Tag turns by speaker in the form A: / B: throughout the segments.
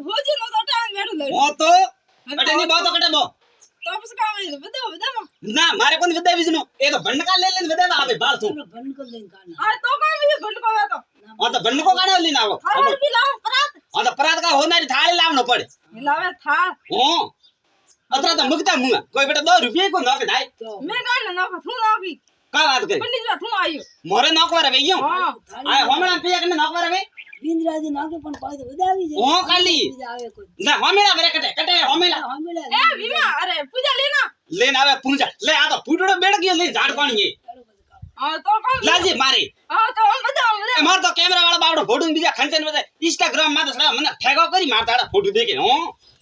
A: હોજી નો તો ટાઈમ બેઠો લે
B: ઓ તો અટે ની બો તો કટે બો
A: તો પછી કામ લે બધા
B: ના મારે કોણ વિદાય વિજનો એ તો ભંડકા લે લેને વિદાય આવે બાળ છું
C: ભંડકો લઈને કાઢના
A: આ તો કામ લે ઘંટકો વાતો
B: ઓ તો ભંડકો કાઢો લઈને આવો
A: હાલ બી લાવ પરાત
B: ઓ તો પરાત કા હોનારી થાળી લાવનો પડે
A: લાવે થા
B: હો અતરા તો મુકતા મુંગા કોઈ બેટા 10 રૂપિયા કો નાખે નાય
A: મે કાઢ ના હું નાખી
B: કા વાત કરી
A: પંડિત વા હું આયો
B: મોરે નાખવા રે ગયો
A: હા
B: આ હોમણા પીયા કે નાખવા રે
C: બિંદરાજી નાખે પણ કોઈ તો વધાવી જાય
B: ઓ ખાલી
C: આવે કોઈ
B: ના હોમેલા બરે કટે કટે હોમેલા
C: હમણાં
A: એ વિમા અરે પૂજા લેના
B: લેન આવે પૂંજા લે આ તો ફૂટડો બેડ ગયો લે ઝાડ પાણી
A: હા તો કામ
B: લાજી મારી
A: હા તો બધા
B: એ માર તો કેમેરા વાળા બાવડો ફોટો બીજા ખંચન બધા ઇન્સ્ટાગ્રામ માં તો સડા મને ઠેગો કરી મારતા ફોટો દેખે હો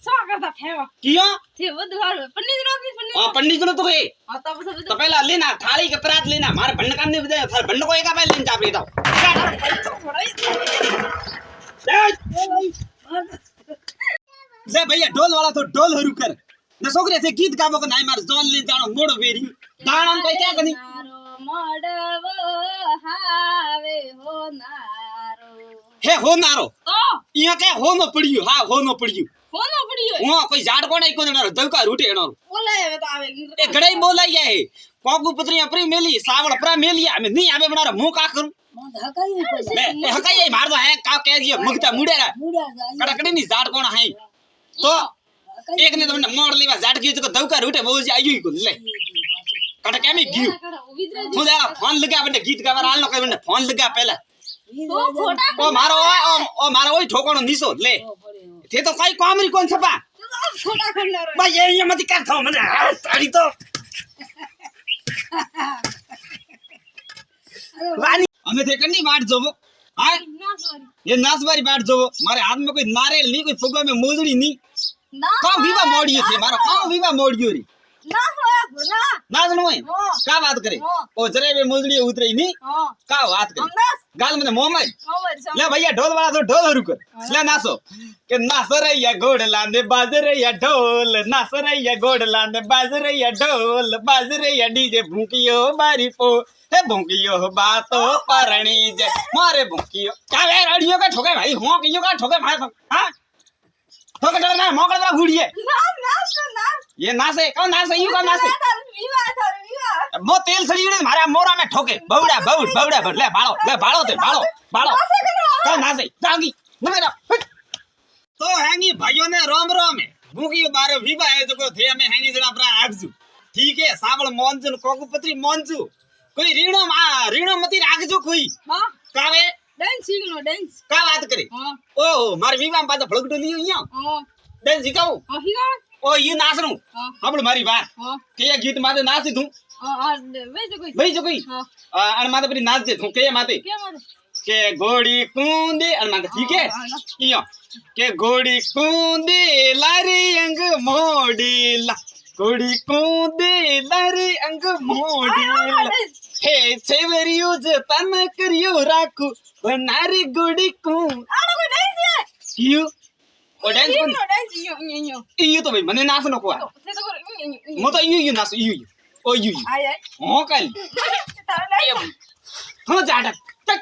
A: સા કરતા ફેવા
B: કિયો
A: તે બધું હાલ પંડિત નાખી પંડિત
B: આ પંડિત નો તો એ
A: હા તો પછી
B: તો પહેલા લેના થાળી કે પરાત લેના મારે ભંડ કામ ને બધા થાર ભંડ કોઈ કા લઈને ચાપડી દો લે ભૈયા ઢોલ વાળા તો ઢોલ હરુ કર ને છોકરી છે ગીત ગાવો કે નાઈ માર જોન લઈ જાણો મોડો વેરી દાણમ કોઈ ક્યાં કની
A: મોડવો હાવે હોનારો
B: હે હોનારો
A: તો
B: ઈયા કે હોનો પડ્યું હા હોનો પડ્યું
A: કોનો પડ્યો
B: હું કોઈ ઝાડ કોણે કો દેનારો દવકા રૂટે એનો
A: બોલાય હવે તો આવે
B: એ ગડાઈ બોલાઈ જાય કોગુ પત્રી આપરી મેલી સાવળ પ્રા મેલી અમે નહીં આવે બનારો હું કા કરું
C: મોં હકાઈ કોઈ
B: લે એ હકાઈ જાય માર તો હે કા કે જે મગતા મુડેરા
C: મુડા જાય
B: કડકડી ની ઝાડ કોણ હાઈ તો એક ને તમને મોડ લેવા ઝાડ ગયું તો દવકા રૂટે બહુ જ આયુ કો લે કડ કેમી ગયું હું દે ફોન લગા બને ગીત ગાવા હાલ નો કઈ બને ફોન લગા પહેલા
A: તો ખોટા
B: ઓ મારો ઓય ઠોકોનો નીસો લે તે તો કઈ કામરી કોણ છપા
A: ખોટા ખંડારો
B: ભાઈ અહીંયા મતી કાઢ થાવ મને આ તારી તો વાની અમે તે કની વાટ જોવો હા
A: ના સોરી
B: એ નાસવારી વાટ જોવો મારે હાથમાં કોઈ નારેલ ની કોઈ ફુગા મે મોજડી ની
A: ના
B: કામ વિવા મોડ્યો છે મારો કામ વિવા મોડ્યો રી
A: ના હોય ના
B: ના જણ હોય
A: હા
B: કા વાત કરે
A: હા.
B: ઓ જરે બે મોજડી ઉતરી ની
A: હા
B: કા વાત કરે
A: અમદાસ
B: ગાલ મને મોમાઈ
A: ખબર છે
B: લે ભૈયા ઢોલ વાળા તો ઢોલ હરુ કર લે નાસો કે નાસરૈયા ઘોડલા ને બાજરૈયા ઢોલ નાસરૈયા ઘોડલા ને બાજરૈયા ઢોલ બાજરૈયા ડીજે ભૂંકિયો મારી પો હે ભૂંકિયો બાતો પરણી જે મારે ભૂંકિયો કાવે રડિયો કે ઠોકે ભાઈ હું કયો કા ઠોકે મારે હા ઠોકે ઠોકે ના મોકળવા ગુડીએ
A: ના ના
B: ये नासे कौन नासे यू कौन नासे
A: વિવાહ
B: मो तेल सड़ी मारा मोरा में ठोके बौड़ा बौड़ा भर ले बाळो ते बाळो कौन नासे जागी मेरा तो हैंगी भाइयों ने रोम रोम है भूखी बारे विवाह है जो को थे हमें हैंगी जरा अपना आगजू ठीक है सावल मोनजन कोकुपत्री मोनजू कोई रीणो मती राखजो कोई
A: હા
B: कावे
A: ડાન્સ શીખનો ડાન્સ
B: का बात करे
A: હા
B: ओ मारे विवाह में पाछो फलगटो लियो यहाँ
A: હા
B: डांस सिखाऊं
A: હા હીરા
B: ओ ये नाचरू
A: હા
B: हम मारी बात
A: હા
B: के ये गीत माते नाची दूं
A: હા વે જો કોઈ
B: भाई जो कोई
A: હા
B: अन माते परी नाच दे तू के माते
A: કેમ આવે
B: के घोड़ी कूंदे अन माते ठीक है इयो के घोड़ी कूंदे लारी अंग मोडीला घोड़ी कूंदे लारी अंग मोडीला हे छेवरियो ज तन करियो राखू बनारी घोड़ी कू
A: આનો કોઈ ડાન્સ છે
B: क्यों ओ डांस कौन
A: શીખનો ડાન્સ યો
B: इयो तो भाई मने नाच नको आ
A: તે તો કરે
B: मो तो इयो नाच इयो ओ इयो
A: આય
B: हो कल
A: તારે ડાન્સ
B: हो जाडक तक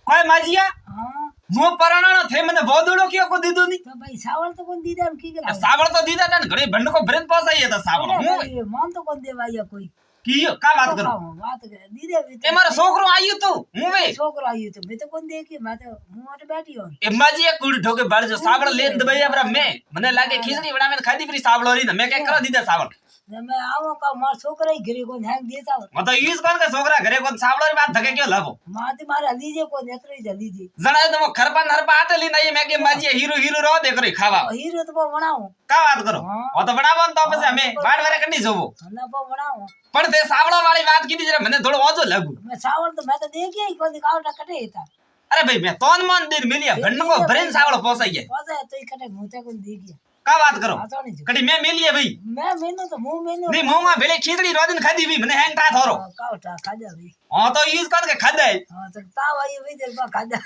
B: ओए माजिया
C: હા
B: मो परणाणो थे मने बोदड़ो क्यों को दीदो नी
C: તો ભાઈ સાવળ તો કોણ દીધા કી કરે
B: सावळ तो दीदा था घड़े भंड को भरन पोसाई था सावळ हूं
C: મોન તો કોણ દેવાયા કોઈ
B: कियो का बात करो
C: વાત કરે દીધે
B: ए मारो छोकरो आयो तो हूं वे
C: છોકરો આવ્યો તો મેં તો કોણ દેખી મેં તો હું માટે બેઠી હોઉં
B: ए माजी एक कुड़ी ठोके बाड़ जो सावळ ले दबाया बरा मैं मने लागे खिचड़ी बनावे खादी फ्री सावळ री मैं क्या करो दीदा सावळ
C: ને મેં આવો કા માર છોકરા ઘરે કોણ હેંગ દેતા હોય
B: मैं तो यूज कोन का छोकरा घरे कोन सावळ री बात धके क्यों लाभो
C: માથી મારે લીજે કોણ એકરી જ લીજે
B: जना तो खरपा नरपा आते ली नहीं मैं के माजी हीरो हीरो रो दे करी खावा
C: હીરો તો બહુ વણાવું
B: का बात करो
C: हाँ।
B: वो तो बनावो तो પછી અમે બાડ વારે કડી જોવો
C: અને બહુ વણાવું
B: પણ તે સાવળો વાળી વાત કીધી જરા મને થોડો ઓછો લાગ્યું
C: મેં સાવળ તો મેં તો દેખી કોઈ કાવટા કટે હતા
B: अरे भाई मैं तोन मन दिन मिलिया भंड को भरेन सावळ पोसाई है
C: પોતે તો ઈ કટે હું તે કોઈ દેખી
B: का बात करो
C: આ તો નહીં
B: कड़ी मैं मिलिया भाई
C: મેં મેનો તો હું મેનો
B: नहीं मुंगा भेले खीचड़ी रोदिन खादी भी मने हैंग ता थोरो
C: કાવટા ખાધા ભાઈ
B: हां तो यूज कर के खादा है
C: હા તો તાવ આવ્યો ભાઈ તે ખાધા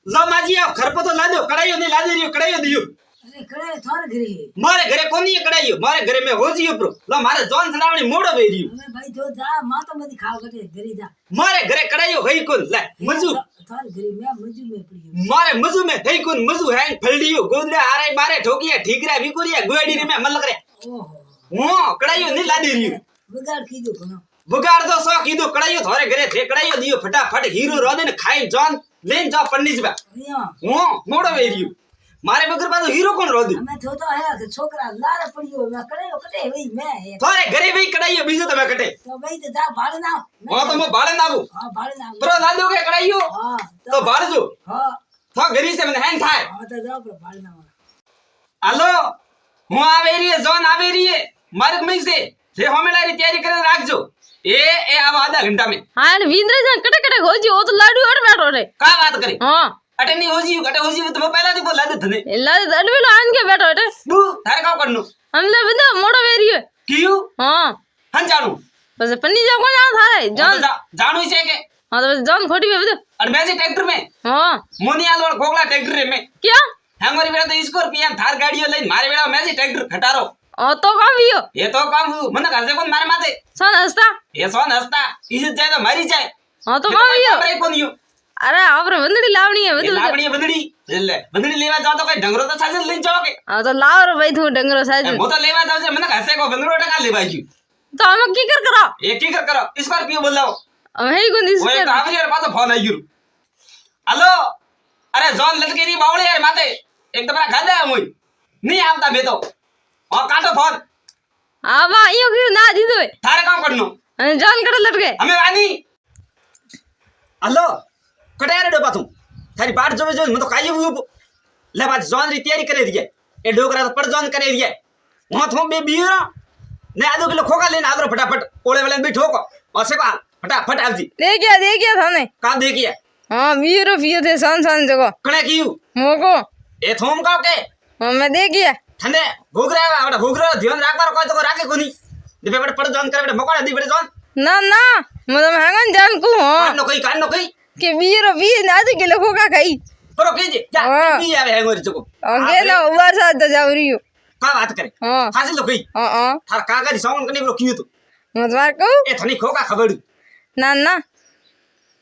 B: लो माजी आओ घर पर तो ला दो कढ़ाईयो नहीं ला दे रियो कढ़ाईयो दियो
C: અરે કરે થોર ઘરે
B: मारे घरे कोनी कढ़ाईयो मारे घरे में हो जियो प्रो लो मारे जोन सडावणी मोड़ो वे रियो
C: અમે ભાઈ જો જા માં તો મધી ખાવ કટે ઘરે જા
B: मारे घरे कढ़ाईयो हई कोन ले मजू
C: थार घरे में मजू में पड़ी
B: मारे मजू में थई कोन मजू है फलडियो गोदले आरे मारे ठोकिया ठीकरा विकुरिया गोडी रे में मन लग रे
C: ओहो
B: हो कड़ाइयो नहीं लादी रियो
C: बगाड़ कीधो घणो
B: बुगाड़ तो सो कीधो कड़ाइयो थारे घरे थे कड़ाइयो दियो फटाफट हीरो रोदे ने खाई जॉन लेन जा पन्नीज बा
C: अया
B: हो मोड़ो वेरियो मारे बगर पाछो हीरो कोन रोदी
C: हमें तो है कि छोकरा लारे पड़ियो मैं कड़े कटे वही मैं
B: थारे घरे भाई कड़ाइयो बीजो तमे कटे
C: तो भाई तो जा भाड़े ना
B: हां तो मैं भाड़े नाबू
C: हां भाड़े ना
B: प्रो ना दोगे कड़ाइयो
C: हां
B: तो भाड़ जो
C: हां
B: था घरी से मन हैंग थाय
C: हां तो जा पर भाड़े ना
B: हेलो હું આવે રહી જોન આવે રહી માર્ગ में से જે હોમેલારી તૈયારી કરીને રાખજો એ આવા આધા ઘંટા में
A: हाँ वींद्र जान कटे कटे होजी वो तो लाडू और बैठो रे
B: का बात करे
A: हाँ
B: अटे नहीं होजी कटे होजी तो मैं पहला दी बोला दे थने
A: लाडू अडविलो आन के बैठो रे
B: बू थारे का करनो
A: हमले बंदा मोड़ो वेरियो
B: क्यों
A: हाँ
B: हन जानू
A: बस पन्नी जा कौन जान थारे जान
B: जानू से के
A: हाँ तो बस जान खोटी में बंदा
B: और मैं से ट्रैक्टर में
A: हाँ
B: मोनियाल और गोगला ट्रैक्टर में
A: क्या
B: हमारी बेटा तो स्कॉर्पियन थार गाड़ियों लेन मारे बेटा मैं से ट्रैक्टर खटारो
A: तो काम भी हो
B: ये तो काम मन घर से कौन मारे माथे
A: सन हंसता
B: ये सोन हंसता इज्जत जाए तो मारी जाए
A: हाँ तो काम भी हो
B: अरे कौन यो
A: अरे आपरे बंदड़ी लावनी है
B: ये
A: बदल
B: लावणी बंदड़ी ले बंदड़ी लेवा जाओ तो कोई ढंगरो तो साजे लेन जाओगे
A: हाँ तो लाव रे भाई तू डंगरो साजू
B: वो तो लेवा जाओ से मन घर से को बंदरो टका लेवा जी
A: तो हम की कर करो
B: एक ही कर करो स्कॉर्पियो बोल लाओ
A: हम है कौन
B: वो एक
A: इसके
B: आवरी यार पास फोन आई गिरू हेलो अरे जॉन लटके री बावळे यार माथे एक तो मेरा खादा है मुई नहीं आवता मैं तो और काटो फोन
A: हाँ बा यो क्यों ना दी दो
B: थारे काम करनो
A: जान कटे लट गए
B: हमें वानी हेलो कटे रे डोबा तू थारी बाट जो मैं तो काई वो ले बात जॉन री तैयारी करे दिए ए डोकरा तो पर जॉन करे दिए वहां थो बे बीरा ने आधो किलो खोका लेने आदरो फटाफट ओले वाले भी ठोको और से का फटाफट आवजी
A: देखिए थाने
B: काम देखिए
A: हाँ वीरो फियो थे सन जगह
B: कणे कियू
A: मोको
B: ए थोम का के
A: हाँ मैं देखिए
B: ठंडे घोगरा आवड़ा घोगरा ध्यान राखबार कोई तो राखे कोनी दिबे बड़ पर जॉन करे बड़ मकोड़ा दी बड़ जॉन
A: ना ना मतलब हैंगन जान को हाँ
B: कान नो कई
A: के वीरो वी आधे किलो खोका खाई
B: करो कीजे जा
A: हाँ।
B: की आवे है मोरी चको
A: ओके ना उबार साथ तो जाऊ रही हो
B: का बात करे
A: हाँ
B: हासिल लो कई
A: हाँ
B: थार कागज सामान कने बरो कियो तो
A: मैं तुम्हारे को
B: ए थनी खोका खबड़
A: ना ना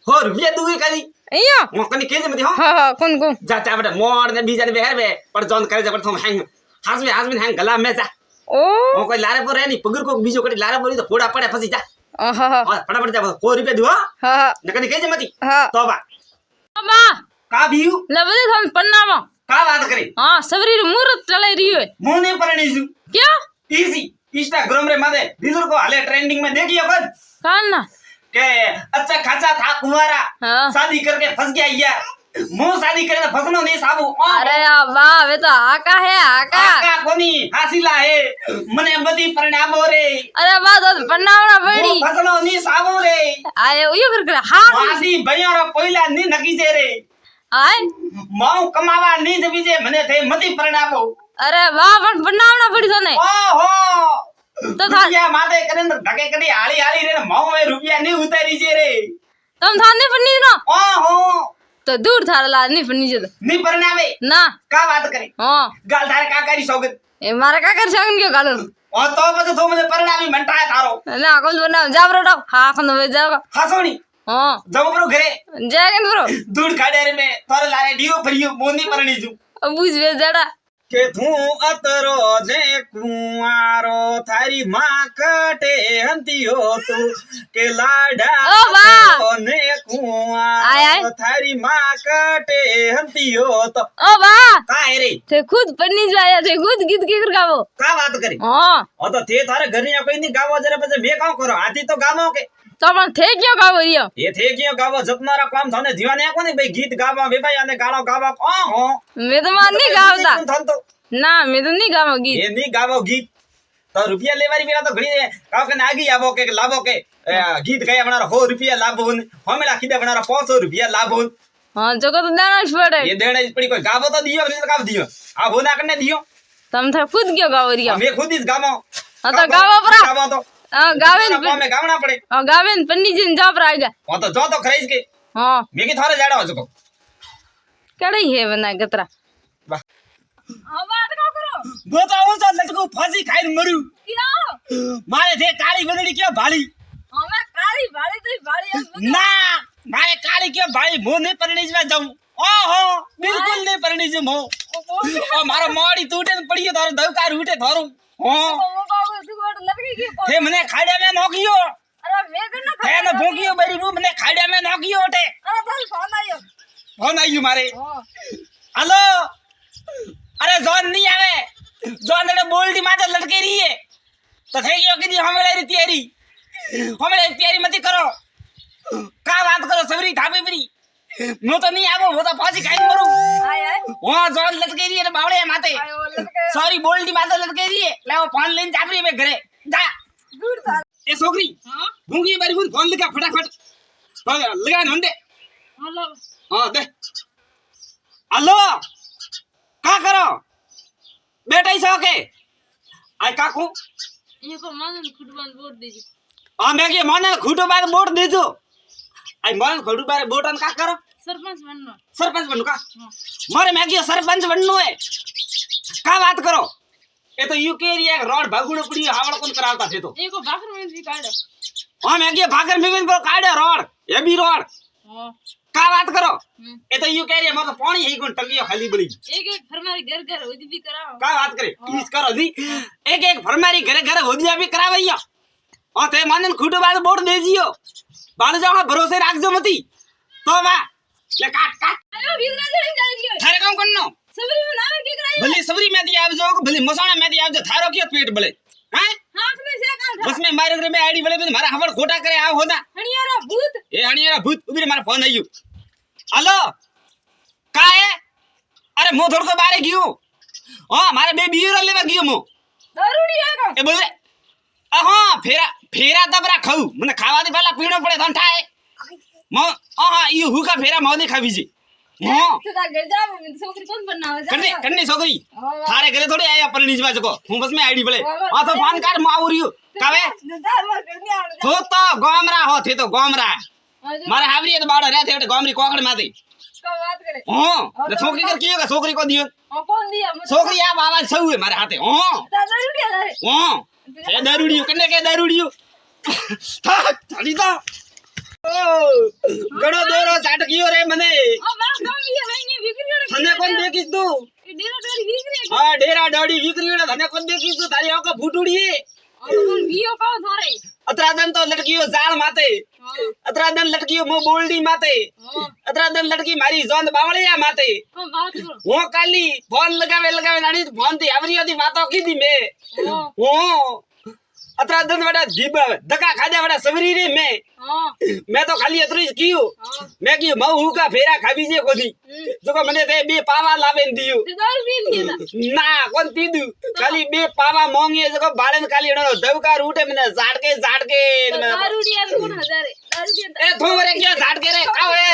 B: हो रुपया दूगी कदी
A: अयो
B: मो कने केजे मते हो
A: हाँ कौन को
B: जा चा बड़ मोड़ ने बीजा ने बेहर बे पर जॉन करे जबर थम हैंग हास में हैंग गला में जा
A: ओ
B: मो कोई लारे पर नहीं पगर को बीजो कटी लारे पर तो फोड़ा पड़े फसी जा
A: हाँ हाँ
B: और फटाफट जा 4 रुपया दो
A: हाँ
B: न कने केजे मती
A: हाँ
B: तो बा
A: अम्मा
B: का बीयू
A: लबदे थम पन्ना में
B: का बात करे
A: हाँ सबरी मुहूर्त चले रही है
B: मोने परणीजू
A: क्या
B: इजी इंस्टाग्राम रे मादे दिलर को हाले ट्रेंडिंग में देखियो कद
A: कान ना
B: के अच्छा खासा था कुंवारा
A: हाँ
B: शादी करके फंस गया यार मुंह शादी करे तो फसनो नहीं साबू
A: अरे वाह वे तो आका है आका
B: आका कोनी हासिला है मने बदी परिणाम रे
A: अरे वाह तो पन्नावना पड़ी
B: मुंह फसनो नहीं साबू रे
A: आए यो कर हाँ
B: वासी भैया पहिला नहीं नकी जे रे
A: आए
B: माऊ कमावा नहीं जबी जे मने थे मती परिणाम
A: अरे वाह पण पन्नावना पड़ी तो नहीं
B: ओहो
A: तो था
B: रुपया मादे करे ढके कड़ी आली आली रे माऊ में रुपया नहीं उतारी जे रे
A: तुम थाने पन्नी ना
B: ओहो
A: तो दूर थारा ला नहीं पन्नी जो
B: नहीं परिणामे
A: ना
B: का बात करे
A: हाँ
B: गाल थारे का करी सौगत
A: ए मारा का कर सकन क्यों गालो
B: और तो बस तो मुझे परिणामी मंटा है थारो
A: ना कौन बना जा बरो हाँ कौन वे जाओ
B: हसोनी
A: हाँ
B: जब बरो घरे
A: जाएगा बरो
B: दूध खाड़े रे में तोरे लारे डियो फरियो मोनी परणी जू
A: अब बुझ वे जड़ा
B: के थू अतरो ने कुआरो थारी मां कटे हंतियो तू के लाडा
A: ओ वाह
B: ने
A: आय,
B: कुआरो
A: आय।
B: थारी मां कटे हंतियो तो
A: ओ वाह
B: काहे रे
A: थे खुद पन्नी जाया थे खुद गीत के कर गावो
B: का बात करे
A: हाँ
B: और तो थे थारे घर या कोई नहीं गावो जरा पे बे काऊ करो आती तो गावो के
A: तो अपन थे क्यों गावो रियो
B: ये थे क्यों गावो जतनारा काम थाने दीवाने कोनी भाई गीत गावा वे भाई आने गाना गावा हो
A: मैं तो मान नहीं गावता
B: थन तो
A: ना मैं तो नहीं गावो गीत
B: ये नहीं गावो गीत तो रुपया लेवारी बेरा तो घड़ी काव के नागी आवो के लाभो के गीत गाया बनारा 100 रुपया लाभोन हमेला खिदे बनारा 500 रुपया लाभोन
A: हाँ जो को तो देना पड़े
B: ये देना पड़ी कोई गावो तो दियो नहीं तो गाव दियो आ होना करने दियो
A: तुम थे खुद क्यों गावो रियो
B: मैं खुद इस गावो
A: हाँ तो गावो परा
B: गावो तो
A: गावेन
B: में गावना पड़े
A: गावेन पन्नी जिन जा पर आएगा
B: वो तो जो तो खरीद के
A: हाँ
B: मैं की थारे जाड़ा हो चुको
A: कड़ई है बना गतरा
B: वाह
A: हाँ बात का करो
B: वो तो वो लटको फांसी खाई मरू
A: क्यों
B: मारे थे काली बदड़ी क्यों भाली
A: हमें काली भाड़ी तो भाड़ी
B: ना મારે કાળી કે ભાઈ હું નહીં પરણી જવા જાઉં ઓહો બિલકુલ નહીં પરણી જઉં હું ઓ મારો મોડી તૂટે ને પડીયો તારો દવકાર ઉઠે થારું હો તે મને ખાડ્યા મે નોક્યો એને ભૂક્યો બરી હું મને ખાડ્યા મે નોક્યો ઓટે ફોન આવ્યું મારે હાલો અરે જોન નહીં આવે જોન ને બોલડી માથે લટકી રહી હે તો થઈ ગયો કીધી હમણાં તૈયારી મત કરો કા વાત કરો સવરી ધાબે પરી હું તો નહીં આવો હું તો પાછી ખાઈને મરું હા જોન લટકી રહી ને બાવળે માથે સોરી બોલડી માથે લટકી રહી લાવો ફોન લઈને ચાપરી મે ઘરે જા એ છોકરી ભૂંગી મારી ભૂન ફોન લગા ફટાફટ લગા નંદે હા દે હાલો કા કરો બેટાઈ છો કે આ કાકુ હા મેં કે મને ખૂટો બાર બોટ દેજો આ મને ખૂટો બાર બોટ અને કા કરો સરપંચ બનનો કા મારે મેં કે સરપંચ બનનો હે કા વાત કરો એ તો યુ કેરિયા રોડ ભાગુડો પડી હાવળ કોણ કરાવતા છે તો એકો ભાગર મેં બી કાઢ્યો હા મેં કે ભાગર મેં પર કાઢ્યો રોડ એ બી રોડ કા વાત કરો એ તો યુ કેરિયા માં તો પાણી હી કોણ ટંગિયો ખાલી બળી એક ફરમારી ઘર ઘર હોદી બી કરાવો કા વાત કરે પ્લીઝ કરો જી એક ફરમારી ઘરે ઘરે હોદિયા બી કરાવૈયા હા તે મને ખૂટો બાદ બોટ દેજીયો બાળ જાવ ભરોસે રાખજો મતી તો વા લે કાટ થારે કામ કરનો સબરી में नावे की करायो भले सबरी में दी आवजो भले मसाणा में दी आवजो थारो के पेट बळे हैं हाथ में से का बस में मारे रे में आईडी बळे मारा हवड़ खोटा करे आव होदा हणियारा भूत उबीरे मारा फोन आयो हेलो का है अरे मो थोड़ को बारे गयो हां मारे बे बियर लेवा गयो मो दारूडी है का ए बोल रे हां फेरा दबरा खाऊ मने खावा दी पहला पीणो पड़े धन ठाए मो हां ई हुका फेरा मोदी खावी जी हां तो घर जा छोकरी कौन बनना है कन्नी छोकरी थारे घरे थोड़ी आया पर नीचवा जको हूं बस में आईडी बळे आ तो फोन कर मो आवरियो कावे तो गोमरा हो थे तो गोमरा मारे हावरी तो बाड़ो रे थे गोमरी कोकड़ माथी का बात करे हां तो छोकरी कर कियो का छोकरी को दियो कौन दिया छोकरी आ बाबा छौ है मारे हाथे हां दारूडी है हां ए दारूडियो कन्ने के दारूडियो थाली तो गणो दोरो साट गयो रे मने थने कोन देखीस तू डेरा डोडी विक्रीड़ा थने कोन देखीस तू तारी आंखो फूटुड़ी वियो काओ थारे अतरादन तो लटकियो जाल माते अतरादन लटकियो मो बोलडी माते अतरादन लटकी मारी जोंद बावळिया माते वो काली फोन लगावे नानी फोन थी आवरियो थी वातो कीधी मे वो अतरादन वडा जीब धक्का खाजा वडा सवरी रे मैं तो खाली अतरी कियो मैं की महू का फेरा खावी जे कोदी जो मने ते बे पावा लावे दियो ना कोन पीदू खाली बे पावा मोंगे जो बाळन खाली एनो दवकार उठे मने झाडके दारूडी कोन हजारे दारूडी ए थोरे क्या झाडके रे आवे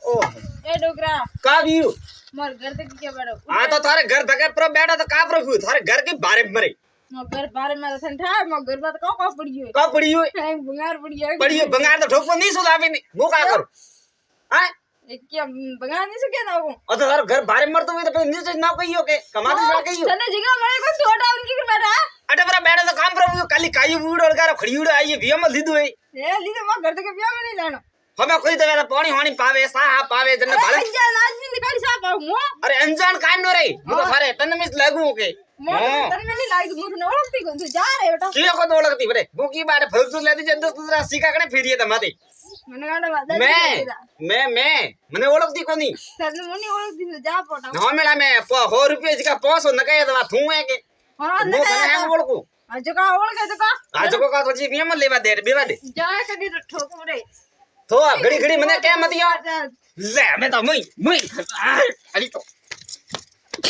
B: ओ ए डोकरा का बियो मार घर तक क्या बैठो हां तो थारे घर तक पर बैठा तो का प्रभु थारे घर के बारे मरे मो घर बारे में ठंडा मो घर बात का पड़ियो पड़ियो बंगार तो ठोको नहीं सुलावे नहीं मो का करो हां एक क्या बंगार नहीं सके ना को तो थारे घर बारे मर तो तो नीचे ना कहियो के कमाते ना कहियो तने जगह मरे को छोटा उनकी कर बैठा अटे पर बैठा तो काम प्रभु काली काई बूड़ और गारो खड़ी उड़ आई बिया में लीदो है ए लीदो मो घर तक बिया में नहीं लानो हमें कोई तो पानी हानी पावे सा पावे जने भाले अंजान आदमी निकाली सा पाऊ अरे अंजान कान नो रे मो तो थारे तन मिस लागू के मो तन में नहीं लागी मो तो ओळखती कोन जा रे बेटा कियो को ओळखती बरे भूकी बाटे फलसु लेती जंदो दूसरा सीका कने फेरिए तमाते मने गाडा वादा मैं मने ओळखती कोनी तन मने ओळखती जा पोटा न मेला में 100 रुपया जिका 500 नकाय दवा थू है के हां मो कने ओळखू आज का ओळखे तो का आज को का तो जी में लेवा दे बेवा दे जा कदी तो ठोको रे तो घड़ी घड़ी मने क्या मत यो ले मैं तो मुई अली तो